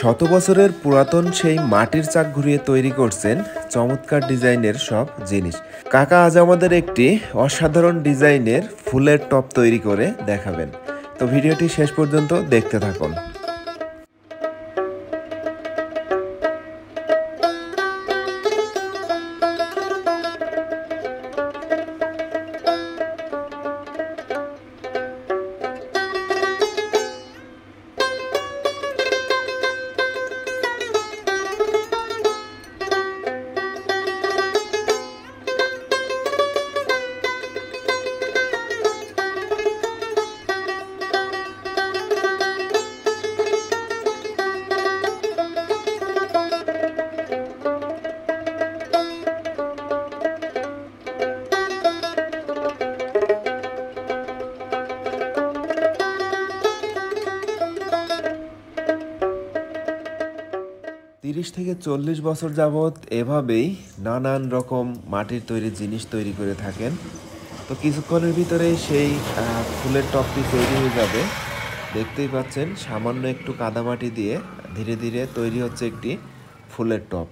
শত বছরের পুরাতন সেই মাটির চাক ঘুরিয়ে তৈরি করছেন চমৎকার ডিজাইনের সব জিনিস। কাকা আজ আমাদের একটি অসাধারণ ডিজাইনের ফুলের টপ তৈরি করে দেখাবেন। তো ভিডিওটি শেষ পর্যন্ত দেখতে থাকুন। 30 থেকে 40 বছর যাবৎ এভাবেই নানান রকম মাটির তৈরি জিনিস তৈরি করে থাকেন। তো কিছুক্ষণের ভিতরেই সেই ফুলের টপটি তৈরি হয়ে যাবে। দেখতেই পাচ্ছেন সামান্য একটু কাদামাটি দিয়ে ধীরে ধীরে তৈরি হচ্ছে একটি ফুলের টপ।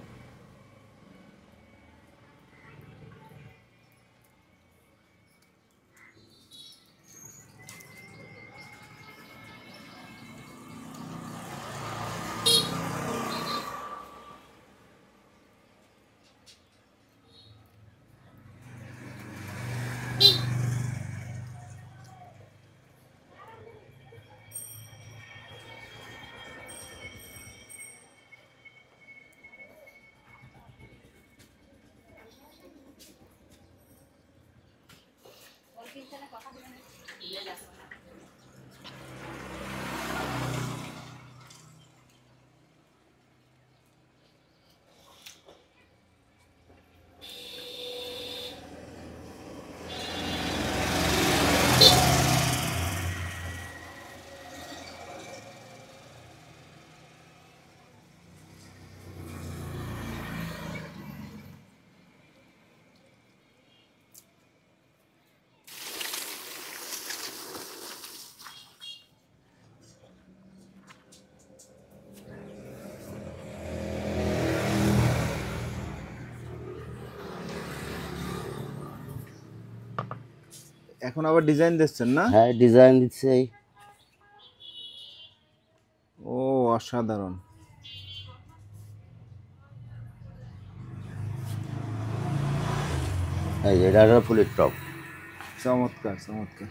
এখন আবার ডিজাইন দিচ্ছেন না? হ্যাঁ, ডিজাইন দিচ্ছে। ও অসাধারণ। এই যে এটা ফুলের টপ। চমৎকার চমৎকার।